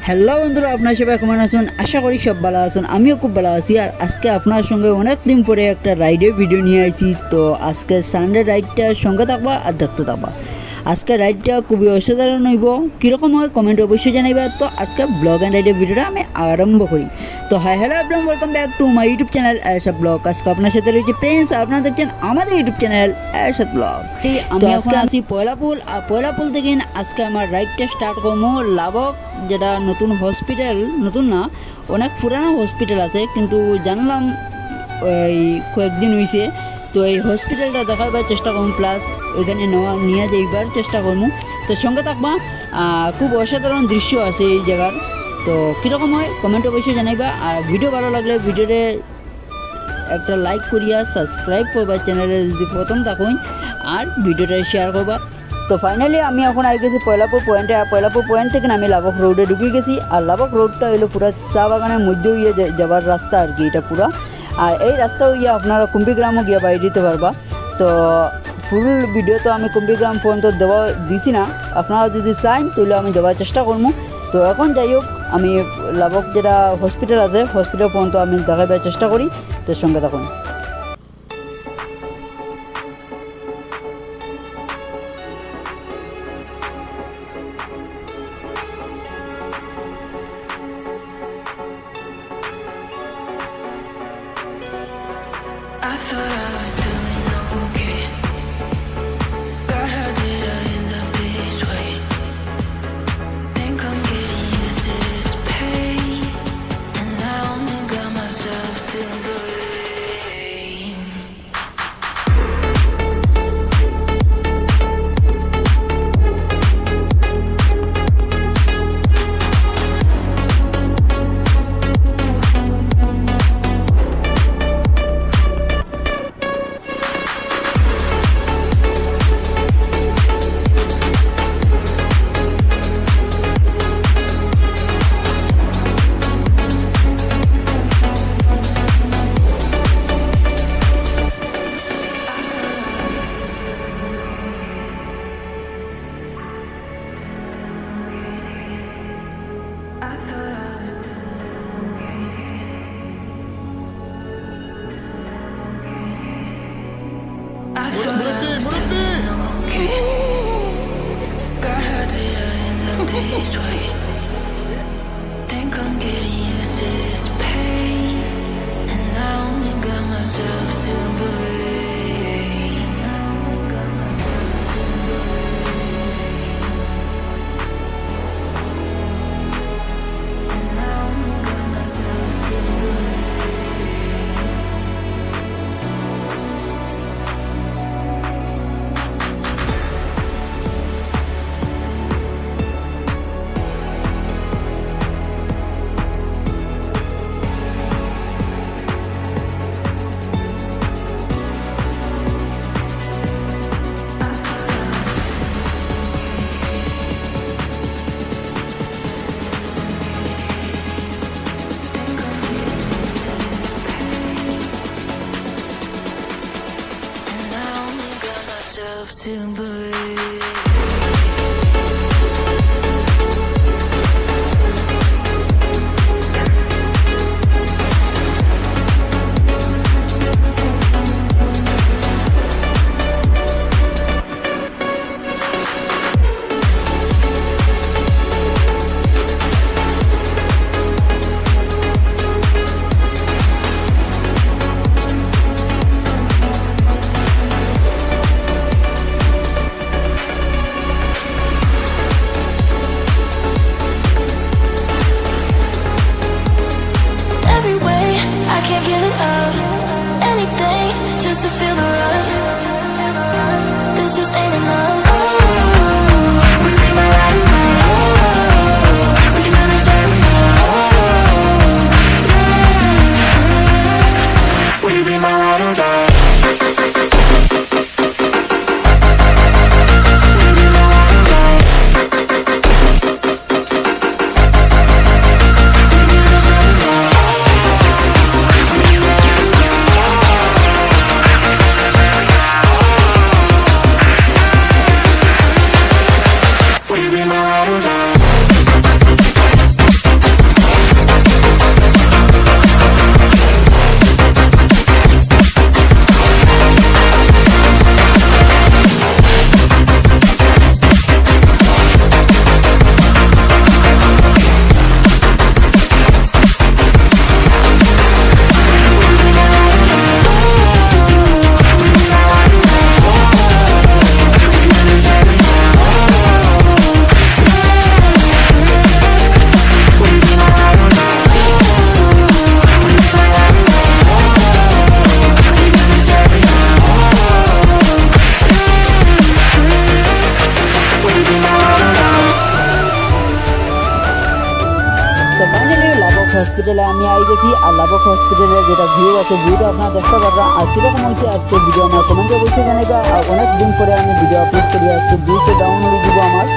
Hello বন্ধুরা, আপনার সবাই কেমন আছেন? আশা করি সব ভালো আছেন। আমিও খুব ভালো আছি। আর আজকে আপনার সঙ্গে অনেক দিন পরে একটা রাইডের ভিডিও নিয়ে আসি। তো আজকে সানডে রাইডটা সঙ্গে থাকবা আর দেখতে থাকবা। আজকে রাইডটা খুবই অসাধারণ হইব। কীরকম হয় কমেন্ট অবশ্যই জানাইবা। তো আজকে ব্লগ অ্যান্ড রাইডের ভিডিওটা আমি আরম্ভ করি। তো hi hello everyone, welcome back to my YouTube channel Arshad blog. আজকে আপনার সাথে রয়েছে প্রিন্স, আর আপনারা দেখছেন আমাদের ইউটিউব চ্যানেল আরশাদ ব্লগ। আমি আজকে আসি পয়লাপুল, আর পয়লাপুল থেকে আজকে আমার রাইডটা স্টার্ট করবো লাবক, যেটা নতুন হসপিটাল, নতুন না অনেক পুরানো হসপিটাল আছে, কিন্তু জানলাম ওই কয়েকদিন হয়েছে। তো এই হসপিটালটা দেখাবার চেষ্টা করুন, প্লাস ওইখানে নিয়ে যাইবার চেষ্টা করবো। তো সঙ্গে থাকবা, খুব অসাধারণ দৃশ্য আছে এই জায়গার। তো কীরকম হয় কমেন্ট অবশ্যই জানাইবা। আর ভিডিও ভালো লাগলে ভিডিওতে একটা লাইক করিয়া সাবস্ক্রাইব করবা চ্যানেলে যদি প্রথম থাকুন, আর ভিডিওটা শেয়ার করবা। তো ফাইনালি আমি এখন আই গেছি পয়লাপুর পয়েন্টে। আর পয়লাপুর পয়েন্ট থেকে আমি লাবক রোডে ঢুকে গেছি। আর লাবক রোডটা হলো পুরো চা বাগানের মধ্যে হইয়া যাবার রাস্তা আর কি, এটা পুরা। আর এই রাস্তা হইয়া আপনারা কুম্বিগ্রামও গিয়ে বাইরে দিতে পারবা। তো ফুল ভিডিও তো আমি কুম্বিগ্রাম পর্যন্ত দেওয়া দিছি না, আপনারা যদি চান তাহলে আমি দেওয়ার চেষ্টা করবো। তো এখন যাই হোক, আমি লাবক যেটা হসপিটাল আছে হসপিটাল পর্যন্ত আমি দেখাবার চেষ্টা করি। তো সঙ্গে থাকুন। I thought I was doing okay. God, how did I end up this way? Think I'm getting used to this pain, and I only got myself to blame. I thought I was doing okay. God, how did I end up this way? Think I'm getting used to this pain, and I only got myself to blame. To believe. Can't give it up, anything just to feel the rush. This just ain't enough. Oh, we be my ride or die. Oh, we can do this every night. Oh, yeah. Will you be my ride or die? হসপিটালে আমি I গেছি আর লাবক হসপিটালের যেটা view আছে ভিউটা আপনারা দেখতে পারবেন। আর কীরকম হয়েছে আজকে ভিডিও আমার কমেন্টে অবশ্যই জানাইবা। আর অনেক দিন পরে আমি ভিডিও আপলোড করি, একটু ভিউতে ডাউন হয়ে দিব আমার,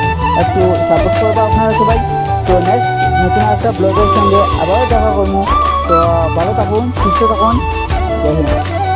একটু সাপোর্ট করবো আপনারা সবাই। তো নেক্সট নতুন একটা ব্লগের সঙ্গে আবারও দেখা করবো। তো ভালো থাকুন, সুস্থ থাকুন, জয় হিন্দ।